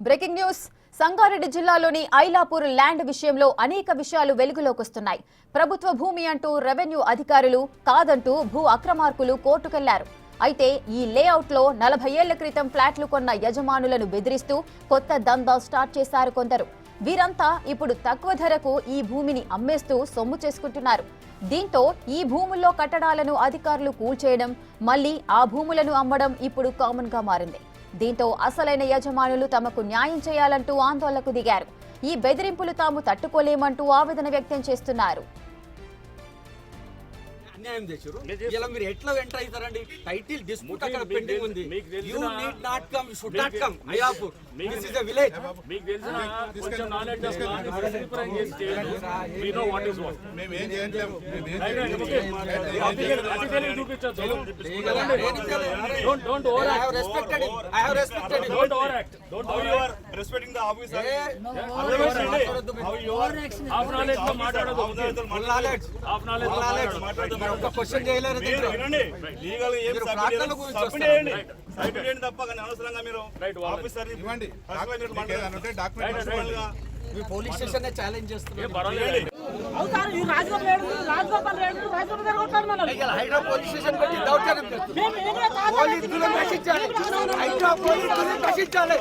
Breaking news Sangareddy జిల్లాలోని Ailapur land విషయంలో అనేక విషయాలు వెలుగులోకి వస్తున్నాయి. ప్రభుత్వ భూమి అంటూ రెవెన్యూ అధికారులు, కాదంటూ భూ అక్రమార్కులు కోర్టుకెళ్లారు. అయితే ఈ లేఅవుట్ లో 40 ఏళ్ల క్రితం ఫ్లాట్లు కొన్న యజమానులను బెదిరిస్తూ కొత్త దందా స్టార్ట్ చేశారు కొందరు. వీరంతా ఇప్పుడు తక్కువ ధరకు ఈ భూమిని అమ్మేస్తూ సొమ్ము చేసుకుంటున్నారు. దీంతో ఈ భూముల్లో కట్టడాలను అధికారులు కూల్చేయడం, మళ్లీ ఆ భూములను అమ్మడం ఇప్పుడు కామన్ గా మారింది. దీంతో అసలైన యజమానులు తమకు న్యాయం చేయాలంటూ ఆందోళనకు దిగారు. ఈ బెదిరింపులు తాము తట్టుకోలేమంటూ ఆవేదన వ్యక్తం చేస్తున్నారు. అన్యాయం చేశారు. ఇలా మీరు ఎట్లా ఎంటర్ అవుతారండి? టైటిల్ డిస్ప్యూట్ అక్కడ పెండింగ్ ఉంది. You need not come, should not come. Ailapur this is a village. మీకు తెలిసిన కొంచెం knowledge we know what is what. మేము ఏం చేయలేము. చూపించొచ్చు. Don't over act. I have respected it. Don't overact. Don't How you are respecting the officer? How you are half knowledge లో మాట్లాడదు. Full knowledge. Half knowledge లో మాట్లాడదు. ఒక question చేయలేరు. వినండి, లీగల్ ఏం సబ్మిట్ చేయండి తప్ప కానీ అనవసరంగా మీరు ఆఫీసర్ ఇవ్వండి. మీ పోలీస్ స్టేషన్ ఛాలెంజ్ చేస్తున్నారు. హైడ్రా పోలీస్ స్టేషన్ పెట్టి దౌర్జన్యం చేస్తున్నారు. పోలీసులు రక్షించాలి. హైడ్రా పోలీసులు రక్షించాలి.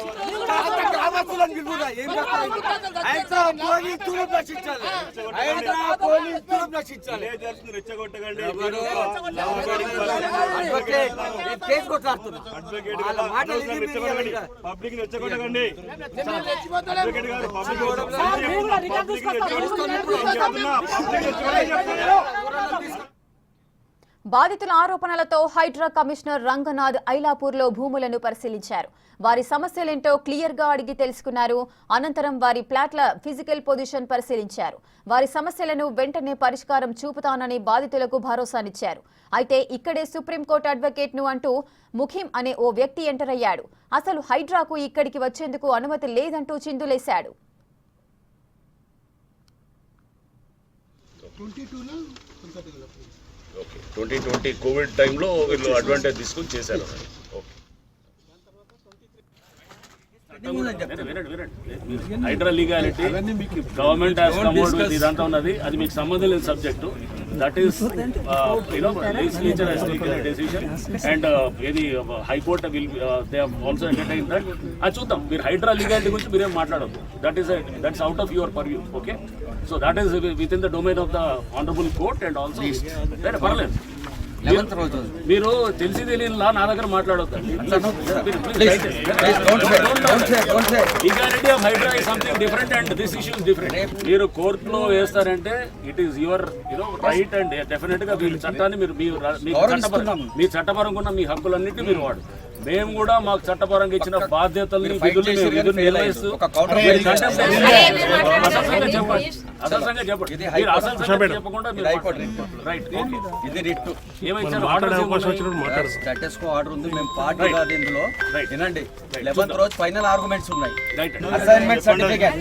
గ్రామస్తులను పిలుపుగా ఏం చేస్తారు? హైడ్రా పోలీసులు రక్షించాలి. హైడ్రా పోలీసులు రక్షించాలి. రెచ్చగొట్టకండి. కేసు కొట్లాడుతున్నారు. పబ్లిక్ రెచ్చగొట్టకండి. బాధితుల ఆరోపణలతో హైడ్రా కమిషనర్ రంగనాథ్ ఐలాపూర్ లో భూములను పరిశీలించారు. వారి సమస్యలేంటో క్లియర్ గా అడిగి తెలుసుకున్నారు. అనంతరం వారి ప్లాట్ల ఫిజికల్ పొజిషన్ పరిశీలించారు. వారి సమస్యలను వెంటనే పరిష్కారం చూపుతానని బాధితులకు భరోసానిచ్చారు. అయితే ఇక్కడే సుప్రీంకోర్టు అడ్వకేట్ ను అంటూ ముఖీం అనే ఓ వ్యక్తి ఎంటర్ అయ్యాడు. అసలు హైడ్రాకు ఇక్కడికి వచ్చేందుకు అనుమతి లేదంటూ చిందులేశాడు. 2020 కోవిడ్ టైంలో వీళ్ళు అడ్వాంటేజ్ తీసుకుని చేశారు. HYDRAA legality government has come out with ఇదంతా ఉన్నది. అది మీకు సంబంధం లేని subject. That is legislature has taken a decision and ఏది high court will they have also entertain that. అది చూద్దాం. మీరు హైడ్రా లీగాలిటీ గురించి మీరేం మాట్లాడొద్దు. That's out of your purview. Okay, so that is within the domain of the honourable court and also పర్లేదు. మీరు తెలిసి తెలియని లా నా దగ్గర మాట్లాడొద్దు. Legality of HYDRAA is something different and this issue is different. మీరు కోర్టులో వేస్తారంటే it is your right and definite గా మీరు చట్టాన్ని మీ చట్టపరంగా ఉన్న మీ హక్కులన్నింటినీ మీరు వాడు. మేము కూడా మాకు చట్టపరంగా ఇచ్చిన బాధ్యతల్ని విధులు నిర్వహిస్తూ చెప్పకుండా స్టేటస్ కో ఆర్డర్ ఉంది. మేము పార్టీ కాదు ఇందులో. వినండి, 11th రోజు ఫైనల్ ఆర్గ్యుమెంట్స్ ఉన్నాయి. అసైన్మెంట్ సర్టిఫికేట్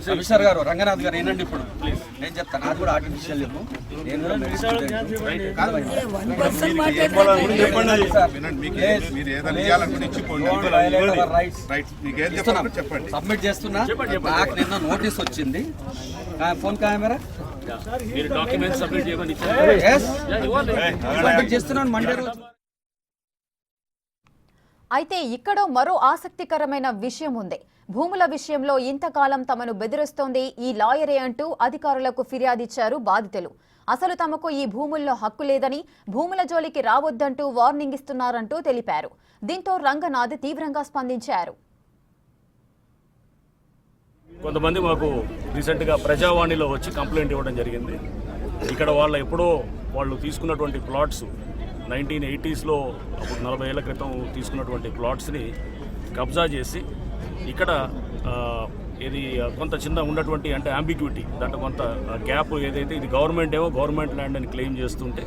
కమిషనర్ గారు రంగనాథ్ గారు ఏంటండి, ఇప్పుడు నేను చెప్తాను. అది కూడా ఆర్టిఫిషియల్ నేను సబ్మిట్ చేస్తున్నా. నాకు నిన్న నోటీస్ వచ్చింది. ఫోన్ కెమెరా చేస్తున్నాను మండే రోజు. అయితే ఇక్కడో మరో ఆసక్తికరమైన విషయం ఉంది. భూముల విషయంలో ఇంతకాలం తమను బెదిరిస్తోంది ఈ లాయరే అంటూ అధికారులకు ఫిర్యాదిచ్చారు బాధితులు. అసలు తమకు ఈ భూముల్లో హక్కు లేదని, భూముల జోలికి రావద్దంటూ వార్నింగ్ ఇస్తున్నారంటూ తెలిపారు. దీంతో రంగనాథ్ తీవ్రంగా స్పందించారు. కొంతమంది మాకు రీసెంట్గా ప్రజావాణిలో వచ్చి కంప్లైంట్ ఇవ్వడం జరిగింది. ఇక్కడ వాళ్ళు తీసుకున్నటువంటి ప్లాట్స్ 1980sలో అప్పుడు 40 ఏళ్ల క్రితం తీసుకున్నటువంటి ప్లాట్స్ని కబ్జా చేసి ఇక్కడ ఇది కొంత చిన్న ఉన్నటువంటి అంటే అంబిగ్యూటీ, దాంట్లో కొంత గ్యాప్ ఏదైతే ఇది గవర్నమెంట్ ల్యాండ్ అని క్లెయిమ్ చేస్తుంటే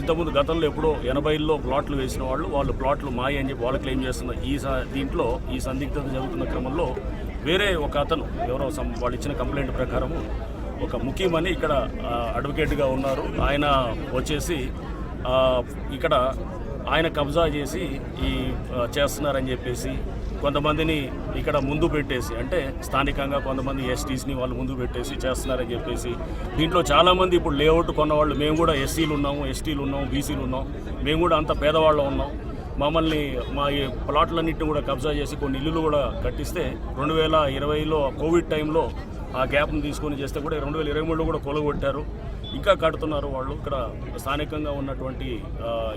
ఇంతకుముందు గతంలో ఎప్పుడో 80లో ప్లాట్లు వేసిన వాళ్ళు ప్లాట్లు మాయ అని చెప్పి వాళ్ళు క్లెయిమ్ చేస్తున్న దీంట్లో ఈ సందిగ్ధత జరుగుతున్న క్రమంలో వేరే ఒక అతను ఎవరో వాళ్ళు ఇచ్చిన కంప్లైంట్ ప్రకారము ఒక ముఖీం అని ఇక్కడ అడ్వకేట్గా ఉన్నారు. ఆయన వచ్చేసి ఇక్కడ ఆయన కబ్జా చేసి ఈ చేస్తున్నారని చెప్పేసి కొంతమందిని ఇక్కడ ముందు పెట్టేసి, అంటే స్థానికంగా కొంతమంది ఎస్టీస్ని వాళ్ళు ముందు పెట్టేసి చేస్తున్నారని చెప్పేసి, దీంట్లో చాలామంది ఇప్పుడు లేఅవుట్ కొన్నవాళ్ళు మేము కూడా ఎస్సీలు ఉన్నాము, ఎస్టీలు ఉన్నాము, బీసీలు ఉన్నాం, మేము కూడా అంత పేదవాళ్ళం ఉన్నాం. మమ్మల్ని మా ఈ ప్లాట్లన్నింటినీ కూడా కబ్జా చేసి కొన్ని ఇల్లులు కూడా కట్టిస్తే 2020లో కోవిడ్ టైంలో ఆ గ్యాప్ను తీసుకొని చేస్తే కూడా 2023లో కూడా కొలగొట్టారు. ఇంకా కడుతున్నారు వాళ్ళు. ఇక్కడ స్థానికంగా ఉన్నటువంటి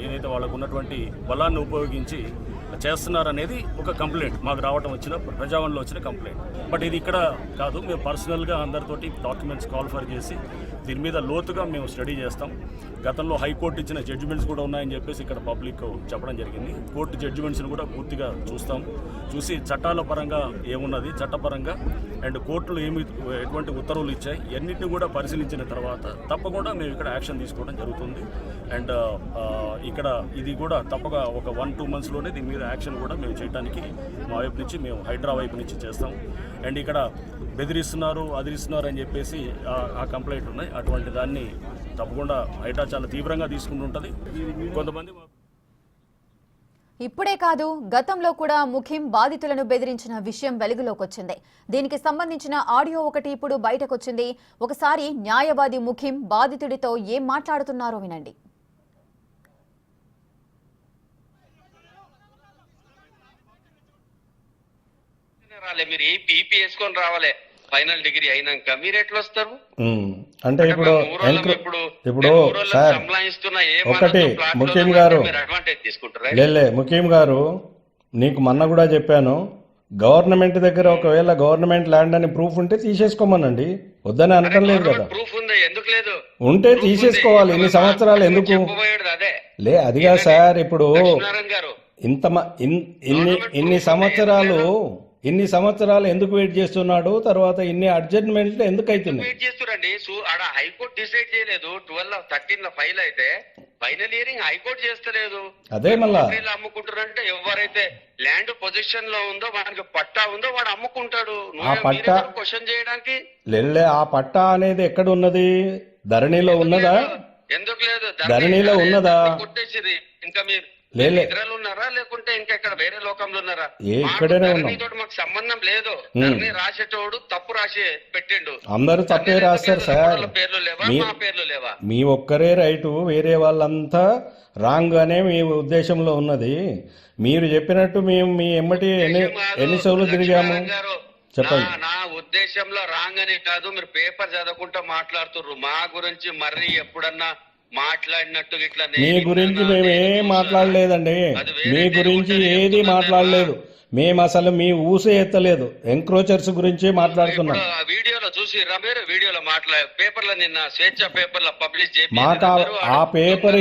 ఏదైతే వాళ్ళకు ఉన్నటువంటి బలాన్ని ఉపయోగించి చేస్తున్నారనేది ఒక కంప్లైంట్ మాకు రావడం వచ్చిన ప్రజావాణిలో వచ్చిన కంప్లైంట్. బట్ ఇది ఇక్కడ కాదు, మేము పర్సనల్గా అందరితోటి డాక్యుమెంట్స్ కాల్ఫర్ చేసి దీని మీద లోతుగా మేము స్టడీ చేస్తాం. గతంలో హైకోర్టు ఇచ్చిన జడ్జిమెంట్స్ కూడా ఉన్నాయని చెప్పేసి ఇక్కడ పబ్లిక్ చెప్పడం జరిగింది. కోర్టు జడ్జిమెంట్స్ని కూడా పూర్తిగా చూసి చట్టాల పరంగా ఏమున్నది, చట్టపరంగా అండ్ కోర్టులు ఎటువంటి ఉత్తర్వులు ఇచ్చాయి అన్నింటినీ కూడా పరిశీలించిన తర్వాత తప్పకుండా మేము ఇక్కడ యాక్షన్ తీసుకోవడం జరుగుతుంది. అండ్ ఇక్కడ ఇది కూడా తప్పక ఒక 1-2 monthsలోనే దీని మీద యాక్షన్ కూడా మేము చేయడానికి మా వైపు నుంచి మేము హైడ్రా వైపు నుంచి చేస్తాం. అండ్ ఇక్కడ బెదిరిస్తున్నారు, అదిరిస్తున్నారు అని చెప్పేసి ఆ కంప్లైంట్ ఉన్నాయి. అటువంటి దాన్ని తప్పకుండా హైడ్రా చాలా తీవ్రంగా తీసుకుంటుంటుంది. కొంతమంది ఇప్పుడే కాదు, గతంలో కూడా ముఖిం బాధితులను బెదిరించిన విషయం వెలుగులోకి వచ్చింది. దీనికి సంబంధించిన ఆడియో ఒకటి ఇప్పుడు బయటకొచ్చింది. ఒకసారి న్యాయవాది ముఖిం బాధితుడితో ఏం మాట్లాడుతున్నారో వినండి. మీరు ఈపీ వేసుకొని రావాలి, ఫైనల్ డిగ్రీ అయినాక మీరు ఎట్లా వస్తారు? అంటే ఇప్పుడు సార్ ఒకటి ముఖ్యం గారు, లేలే ముఖ్యం గారు, నీకు మొన్న కూడా చెప్పాను, గవర్నమెంట్ దగ్గర ఒకవేళ గవర్నమెంట్ ల్యాండ్ అని ప్రూఫ్ ఉంటే తీసేసుకోమనండి, వద్దని అనటం లేదు కదా. ప్రూఫ్ ఉంది, ఎందుకు లేదు? ఉంటే తీసేసుకోవాలి. ఇన్ని సంవత్సరాలు ఎందుకు లే, అదిగా సార్. ఇప్పుడు ఇన్ని సంవత్సరాలు ఎందుకు వెయిట్ చేస్తున్నాడు, తర్వాత ఇన్ని అడ్జస్ట్మెంట్లు ఎందుకు అవుతున్నాయి? వెయిట్ చేస్తున్నారండి. ఆడ హైకోర్టు డిసైడ్ చేయలేదు. 12-13 ఫైల్ అయితే ఫైనల్ హియరింగ్ హైకోర్టు చేస్తలేదు. అదే మళ్ళా అమ్ముకుంటారంటే ఎవరైతే ల్యాండ్ పొజిషన్ లో ఉందో వాడికి పట్టా ఉందో వాడు అమ్ముకుంటాడు. ఆ పట్టా క్వశ్చన్ చేయడానికి లేలే. ఆ పట్టా అనేది ఎక్కడ ఉన్నది? ధరణిలో ఉన్నదా? ఎందుకు లేదు? ధరణిలో ఉన్నదా? కొట్టేసిరి. ఇంకా మీరు ఇతరులు ఉన్నారా లేకుంటే ఇంకెక్కడ వేరే లోకంలో ఉన్నారా? ఇక్కడనే ఉన్నాం. మాకు సంబంధం లేదు. రాసేటోడు తప్పు రాసి పెట్టిండు. అందరూ తప్పే రాస్తారు సార్. పేర్లు లేవా? మా పేర్లు లేవా? మీ ఒక్కరే రైటు, వేరే వాళ్ళంతా రాంగ్ అనే మీ ఉద్దేశంలో ఉన్నది. మీరు చెప్పినట్టు మేము మీ ఎమ్మటి ఎన్ని సోలు తిరిగాము చెప్పండి. నా ఉద్దేశంలో రాంగ్ అని కాదు, మీరు పేపర్ చదవకుండా మాట్లాడుతుర్రు. మా గురించి మర్రి ఎప్పుడన్నా మాట్లాడినట్టు ఇట్లా మీ గురించి మేమేం మాట్లాడలేదండి. మీ గురించి ఏది మాట్లాడలేదు. మేము అసలు మీ ఊసే ఎత్తలేదు. ఎంక్రోచర్స్ గురించి మాట్లాడుతున్నాం. వీడియోలో చూసిరా మీరు? వీడియోలో పేపర్లో నిన్న స్వేచ్ఛ పేపర్లో పబ్లిష్ చేసి మాకు ఆ పేపర్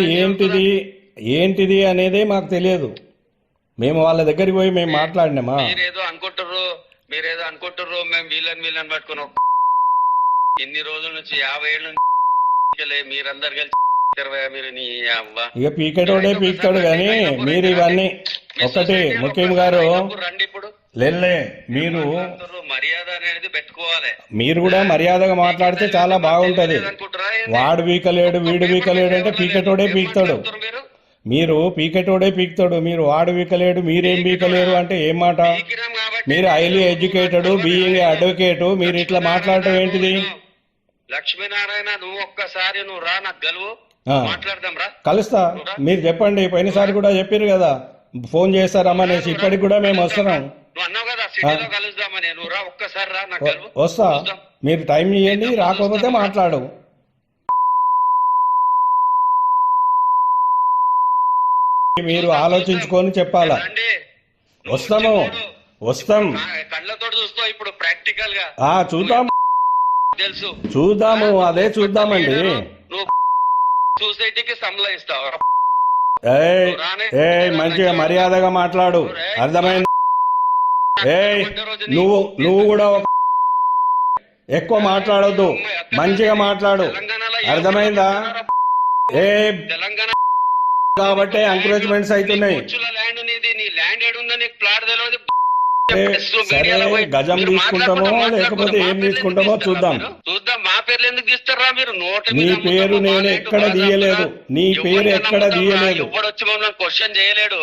ఏంటిది అనేదే మాకు తెలియదు. మేము వాళ్ళ దగ్గరికి పోయి మేము మాట్లాడినామా? మీరేదో అనుకుంటుర్రు మేము వీళ్ళని పట్టుకున్నాం. ఇన్ని రోజుల నుంచి 50 ఏళ్ళ నుంచి మీరందరు కలిసి ఇక పీకేటోడే పీకుతాడు. కానీ మీరు ఇవన్నీ ఒకటి ముఖ్యం గారు లేలే, మీరు మర్యాద అనేది పెట్టుకోవాలి. మీరు కూడా మర్యాదగా మాట్లాడితే చాలా బాగుంటది. వాడు పీకలేడు వీడు పీకలేడు అంటే పీకేటోడే పీకుతాడు. మీరు పీకేటోడే పీకుతాడు. మీరు వాడు పీకలేడు మీరేం పీకలేరు అంటే ఏం మాట? మీరు హైలీ ఎడ్యుకేటెడ్, బీయింగ్ అడ్వకేట్, మీరు ఇట్లా మాట్లాడటం ఏంటిది? లక్ష్మీనారాయణ, నువ్వు ఒక్కసారి నువ్వు రా, నాకు గెలువు, మాట్లాడదాం రా, కలుస్తా. మీరు చెప్పండి. పోయినసారి కూడా చెప్పారు కదా ఫోన్ చేస్తారమ్మనేసి. ఇప్పటికి కూడా మేము వస్తున్నాం. నువ్వు అన్నావు కదా సిటీలో కలుద్దామని. నువ్వు రా, ఒక్కసారి రా, నాకు గెలువు. వస్తా. మీరు టైం ఇవ్వండి, రాకపోతే మాట్లాడు. మీరు ఆలోచించుకొని చెప్పాలా. వస్తాం. కళ్ళతో చూస్తావు ఇప్పుడు ప్రాక్టికల్ గా. చూద్దాం, తెలుసు, చూద్దాము. అదే చూద్దామండి. నువ్వు సొసైటీకి సంలయిస్తావు. మంచిగా మర్యాదగా మాట్లాడు, అర్థమైంది? నువ్వు కూడా ఎక్కువ మాట్లాడొద్దు, మంచిగా మాట్లాడు, అర్థమైందా? తెలంగాణ కాబట్టి ఎంకరేజ్మెంట్స్ అవుతున్నాయి. ల్యాండ్ నీది, నీ ల్యాండ్ ఏడుందో నీకు ప్లాట్ తెలియదు. సరే గజం తీసుకుంటామో లేకపోతే ఏం తీసుకుంటామో చూద్దాం. మా పేర్లు ఎందుకు తీస్తారా మీరు? నీ పేరు నేను ఎక్కడ తీయలేదు, నీ పేరు ఎక్కడ తీయలేదు. ఎవడొచ్చి మమ్మల్ని క్వశ్చన్ చేయలేడు.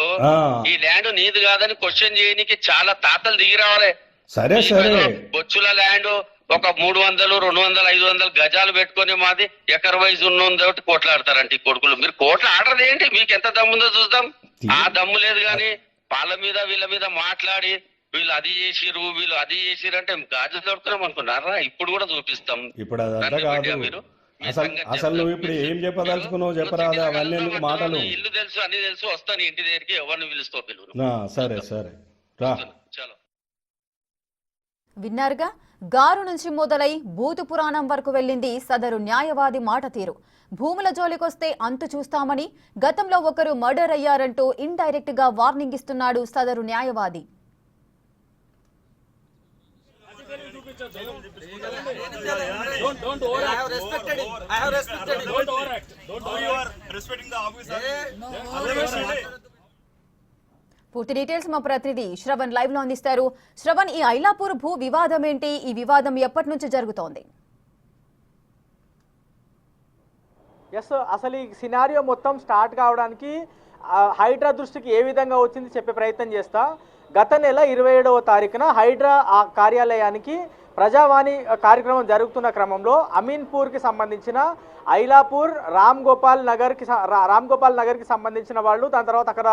ఈ ల్యాండ్ నీది కాదని క్వశ్చన్ చేయడానికి చాలా తాతలు దిగి రావాలి. సరే సరే, బొచ్చుల ల్యాండ్ ఒక 300, 200, 500 గజాలు పెట్టుకుని మాది ఎకర్ వైజ్ ఉన్నోటి కోట్లాడతారంటే ఈ కొడుకులు. మీరు కోట్లు ఆర్డర్ ఏంటి? మీకు ఎంత దమ్ముందో చూద్దాం. ఆ దమ్ము లేదు గాని వాళ్ళ మీద వీళ్ళ మీద మాట్లాడి వీళ్ళు అది చేసిరు వీళ్ళు అది చేసిరు అంటే గాజు దొరుకుతున్నాం అనుకున్నారా? ఇప్పుడు కూడా చూపిస్తాం. ఇప్పుడు అదంతా కాదు. అసలు నువ్వు ఇప్పుడు ఏం చెప్పదలుచుకున్నావు చెప్పరాదా? అవన్నీ ఎందుకు మాటలు? ఇల్లు తెలుసు, అన్ని తెలుసు. వస్తాను ఇంటి దగ్గరికి, ఎవరిని పిలుస్తావు పిలువు. సరే సరే రా. చలో. విన్నారుగా, గారు నుంచి మొదలై భూతు పురాణం వరకు వెళ్ళింది సదరు న్యాయవాది మాట తీరు. భూముల జోలికొస్తే అంతు చూస్తామని, గతంలో ఒకరు మర్డర్ అయ్యారంటూ ఇండైరెక్ట్ గా వార్నింగ్ ఇస్తున్నాడు సదరు న్యాయవాది. పూర్తి డీటెయిల్స్ మా ప్రతినిధి శ్రవణ్ లైవ్ లో అందిస్తారు. శ్రవణ్, ఈ ఐలాపూర్ భూ వివాదం ఏంటి? ఈ వివాదం ఎప్పటి నుంచి జరుగుతోంది? అసలు ఈ సినారియో మొత్తం స్టార్ట్ కావడానికి హైడ్రా దృష్టికి ఏ విధంగా వచ్చింది చెప్పే ప్రయత్నం చేస్తా. గత నెల 27వ తారీఖున హైడ్రా కార్యాలయానికి ప్రజావాణి కార్యక్రమం జరుగుతున్న క్రమంలో అమీన్పూర్కి సంబంధించిన ఐలాపూర్ రామ్ గోపాల్ నగర్కి సంబంధించిన వాళ్ళు, దాని తర్వాత అక్కడ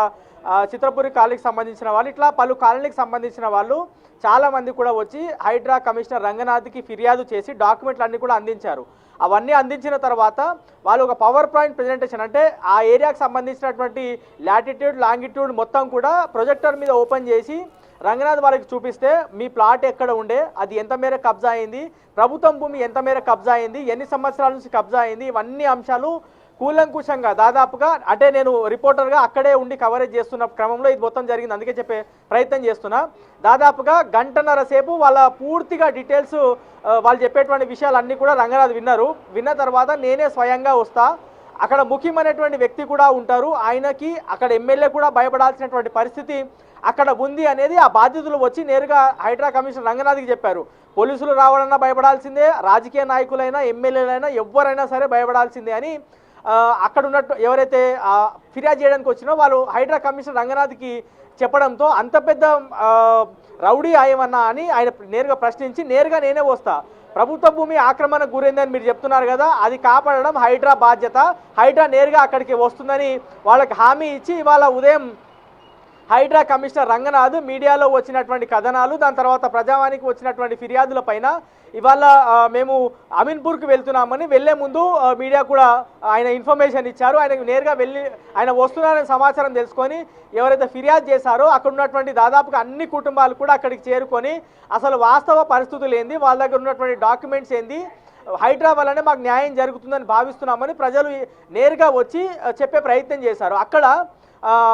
చిత్రపురి కాలనీకి సంబంధించిన వాళ్ళు, ఇట్లా పలు కాలనీకి సంబంధించిన వాళ్ళు చాలామంది కూడా వచ్చి హైడ్రా కమిషనర్ రంగనాథ్కి ఫిర్యాదు చేసి డాక్యుమెంట్లు అన్నీ కూడా అందించారు. అవన్నీ అందించిన తర్వాత వాళ్ళు ఒక పవర్ పాయింట్ ప్రజెంటేషన్, అంటే ఆ ఏరియాకి సంబంధించినటువంటి లాటిట్యూడ్ లాంగిట్యూడ్ మొత్తం కూడా ప్రొజెక్టర్ మీద ఓపెన్ చేసి రంగనాథ్ వాళ్ళకి చూపిస్తే మీ ప్లాట్ ఎక్కడ ఉండే, అది ఎంత మేర కబ్జా అయింది, ప్రభుత్వం భూమి ఎంత మేర కబ్జా అయింది, ఎన్ని సంవత్సరాల నుంచి కబ్జా అయింది, ఇవన్నీ అంశాలు కూలంకుషంగా దాదాపుగా, అంటే నేను రిపోర్టర్గా అక్కడే ఉండి కవరేజ్ చేస్తున్న క్రమంలో ఇది మొత్తం జరిగింది, అందుకే చెప్పే ప్రయత్నం చేస్తున్నా. దాదాపుగా గంటన్నర సేపు వాళ్ళ పూర్తిగా డీటెయిల్స్ వాళ్ళు చెప్పేటువంటి విషయాలన్నీ కూడా రంగనాథ్ విన్న తర్వాత నేనే స్వయంగా వస్తా, అక్కడ ముఖ్యమైనటువంటి వ్యక్తి కూడా ఉంటారు, ఆయనకి అక్కడ ఎమ్మెల్యే కూడా భయపడాల్సినటువంటి పరిస్థితి అక్కడ ఉంది అనేది ఆ బాధ్యతలు వచ్చి నేరుగా హైడ్రా కమిషనర్ రంగనాథ్కి చెప్పారు. పోలీసులు రావాలన్నా భయపడాల్సిందే, రాజకీయ నాయకులైనా ఎమ్మెల్యేలైనా ఎవరైనా సరే భయపడాల్సిందే అని అక్కడ ఉన్నట్టు ఎవరైతే ఫిర్యాదు చేయడానికి వచ్చినో వాళ్ళు హైడ్రా కమిషనర్ రంగనాథ్కి చెప్పడంతో అంత పెద్ద రౌడీ ఆయమన్నా అని ఆయన నేరుగా ప్రశ్నించి నేరుగా నేనే వస్తా, ప్రభుత్వ భూమి ఆక్రమణకు గురైందని మీరు చెప్తున్నారు కదా, అది కాపాడడం హైడ్రా బాధ్యత, హైడ్రా నేరుగా అక్కడికి వస్తుందని వాళ్ళకి హామీ ఇచ్చి ఇవాళ ఉదయం హైడ్రా కమిషనర్ రంగనాథ్ మీడియాలో వచ్చినటువంటి కథనాలు, దాని తర్వాత ప్రజావానికి వచ్చినటువంటి ఫిర్యాదుల పైన ఇవాళ మేము అమీన్పూర్కి వెళ్తున్నామని వెళ్లే ముందు మీడియా కూడా ఆయన ఇన్ఫర్మేషన్ ఇచ్చారు. ఆయనకు నేరుగా వెళ్ళి ఆయన వస్తున్నారనే సమాచారం తెలుసుకొని ఎవరైతే ఫిర్యాదు చేశారో అక్కడ ఉన్నటువంటి దాదాపుగా అన్ని కుటుంబాలు కూడా అక్కడికి చేరుకొని అసలు వాస్తవ పరిస్థితులు ఏంది, వాళ్ళ దగ్గర ఉన్నటువంటి డాక్యుమెంట్స్ ఏంది, హైడ్రా వల్లనే మాకు న్యాయం జరుగుతుందని భావిస్తున్నామని ప్రజలు నేరుగా వచ్చి చెప్పే ప్రయత్నం చేశారు. అక్కడ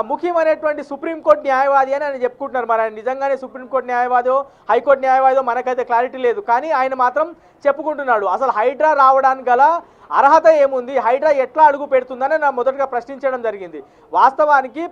ముఖ్యమైనటువంటి సుప్రీంకోర్టు న్యాయవాది అని ఆయన చెప్పుకుంటున్నారు. మరి ఆయన నిజంగానే సుప్రీంకోర్టు న్యాయవాదో హైకోర్టు న్యాయవాదో మనకైతే క్లారిటీ లేదు, కానీ ఆయన మాత్రం చెప్పుకుంటున్నాడు అసలు హైడ్రా రావడానికి గల అర్హత ఏముంది, హైడ్రా ఎట్లా అడుగు పెడుతుందని నా మొదటగా ప్రశ్నించడం జరిగింది. వాస్తవానికి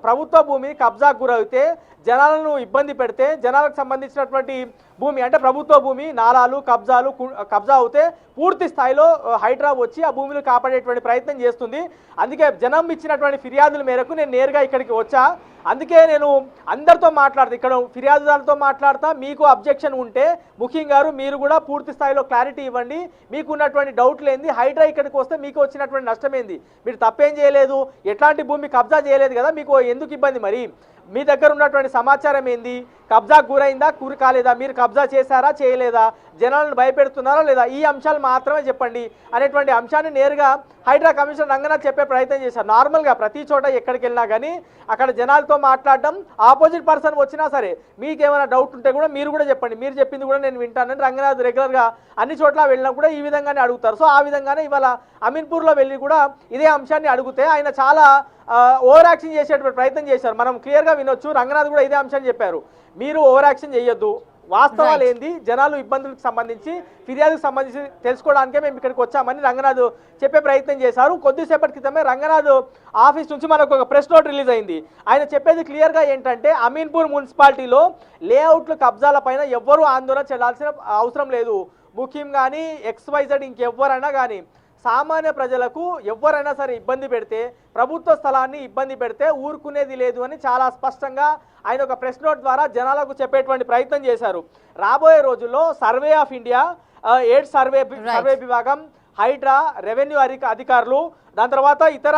ప్రభుత్వ భూమి కబ్జాకు గురైతే, జనాలను ఇబ్బంది పెడితే, జనాలకు సంబంధించినటువంటి భూమి అంటే ప్రభుత్వ భూమి నాలాలు కబ్జా అవుతే పూర్తి స్థాయిలో హైడ్రా వచ్చి ఆ భూమిని కాపాడేటువంటి ప్రయత్నం చేస్తుంది. అందుకే జనం ఇచ్చినటువంటి ఫిర్యాదుల మేరకు నేను నేరుగా ఇక్కడికి వచ్చా. అందుకే నేను అందరితో మాట్లాడతా, ఇక్కడ ఫిర్యాదుదారులతో మాట్లాడతా. మీకు అబ్జెక్షన్ ఉంటే ముఖ్యం గారు మీరు కూడా పూర్తి స్థాయిలో క్లారిటీ ఇవ్వండి, మీకు ఉన్నటువంటి డౌట్లు ఏంది, హైడ్రా ఇక్కడికి వస్తే మీకు వచ్చినటువంటి నష్టం ఏంది, మీరు తప్పేం చేయలేదు, ఎట్లాంటి భూమి కబ్జా చేయలేదు కదా, మీకు ఎందుకు ఇబ్బంది, మరి మీ దగ్గర ఉన్నటువంటి సమాచారం ఏంది, కబ్జాకు గురైందా గురి కాలేదా, మీరు కబ్జా చేశారా చేయలేదా, జనాలను భయపెడుతున్నారా లేదా, ఈ అంశాలు మాత్రమే చెప్పండి అనేటువంటి అంశాన్ని నేరుగా హైడ్రా కమిషనర్ రంగనాథ్ చెప్పే ప్రయత్నం చేశారు. నార్మల్గా ప్రతి చోట ఎక్కడికి వెళ్ళినా కానీ అక్కడ జనాలతో మాట్లాడడం, ఆపోజిట్ పర్సన్ వచ్చినా సరే మీకు ఏమైనా డౌట్ ఉంటే కూడా మీరు కూడా చెప్పండి, మీరు చెప్పింది కూడా నేను వింటానని రంగనాథ్ రెగ్యులర్గా అన్ని చోట్ల వెళ్ళినా కూడా ఈ విధంగానే అడుగుతారు. సో ఆ విధంగానే ఇవాళ అమీన్పూర్లో వెళ్ళి కూడా ఇదే అంశాన్ని అడిగితే ఆయన చాలా ఓవర్ యాక్షన్ చేసేటువంటి ప్రయత్నం చేశారు. మనం క్లియర్గా వినొచ్చు, రంగనాథ్ కూడా ఇదే అంశాన్ని చెప్పారు, మీరు ఓవర్ యాక్షన్ చేయొద్దు, వాస్తవాలు ఏంది, జనాలు ఇబ్బందులకు సంబంధించి ఫిర్యాదుకు సంబంధించి తెలుసుకోవడానికే మేము ఇక్కడికి వచ్చామని రంగనాథ్ చెప్పే ప్రయత్నం చేశారు. కొద్దిసేపటి క్రితమే రంగనాథ్ ఆఫీస్ నుంచి మనకు ఒక ప్రెస్ నోట్ రిలీజ్ అయింది. ఆయన చెప్పేది క్లియర్గా ఏంటంటే అమీన్పూర్ మున్సిపాలిటీలో లేఅవుట్లు కబ్జాల పైన ఎవ్వరూ ఆందోళన చెందాల్సిన అవసరం లేదు. ముఖ్యం కానీ XYZ ఇంకెవ్వరైనా కానీ సామాన్య ప్రజలకు ఎవరైనా సరే ఇబ్బంది పెడితే, ప్రభుత్వ స్థలాన్ని ఇబ్బంది పెడితే ఊరుకునేది లేదు అని చాలా స్పష్టంగా ఆయన ఒక ప్రెస్ నోట్ ద్వారా జనాలకు చెప్పేటువంటి ప్రయత్నం చేశారు. రాబోయే రోజుల్లో survey of India, AIDS survey విభాగం, హైడ్రా, రెవెన్యూ అధికారులు, దాని తర్వాత ఇతర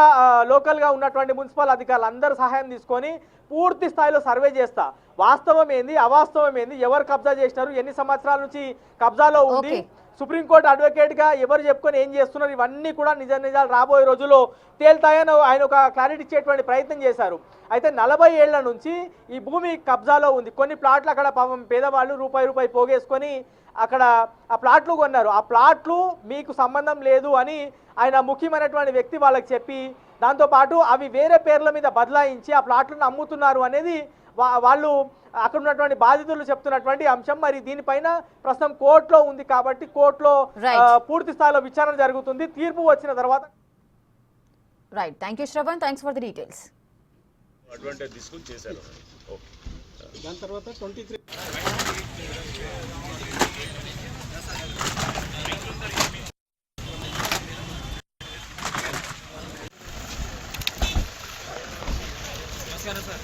లోకల్గా ఉన్నటువంటి మున్సిపల్ అధికారులు అందరూ సహాయం తీసుకొని పూర్తి స్థాయిలో సర్వే చేస్తా, వాస్తవం ఏంది, అవాస్తవం ఏంది, ఎవరు కబ్జా చేసినారు, ఎన్ని సంవత్సరాల నుంచి కబ్జాలో ఉంది, సుప్రీంకోర్టు అడ్వకేట్గా ఎవరు చెప్పుకొని ఏం చేస్తున్నారు, ఇవన్నీ కూడా నిజాలు రాబోయే రోజుల్లో తేల్తాయని ఆయన ఒక క్లారిటీ ఇచ్చేటువంటి ప్రయత్నం చేశారు. అయితే 40 ఏళ్ల నుంచి ఈ భూమి కబ్జాలో ఉంది. కొన్ని ప్లాట్లు అక్కడ పాపం పేదవాళ్ళు రూపాయి పోగేసుకొని అక్కడ ఆ ప్లాట్లు కొన్నారు. ఆ ప్లాట్లు మీకు సంబంధం లేదు అని ఆయన ముఖ్యమైనటువంటి వ్యక్తి వాళ్ళకి చెప్పి, దాంతోపాటు అవి వేరే పేర్ల మీద బదలాయించి ఆ ప్లాట్లను అమ్ముతున్నారు అనేది వాళ్ళు అక్కడ ఉన్నటువంటి బాధితులు చెప్తున్నటువంటి అంశం. మరి దీనిపైన ప్రస్తుతం కోర్టులో ఉంది కాబట్టి కోర్టులో పూర్తి స్థాయిలో విచారణ జరుగుతుంది. తీర్పు వచ్చిన తర్వాత right. Thank you Shravan, thanks for the details. Advantage తీసుకుని చేశారు. దాని తర్వాత 23 నమస్కారం సార్.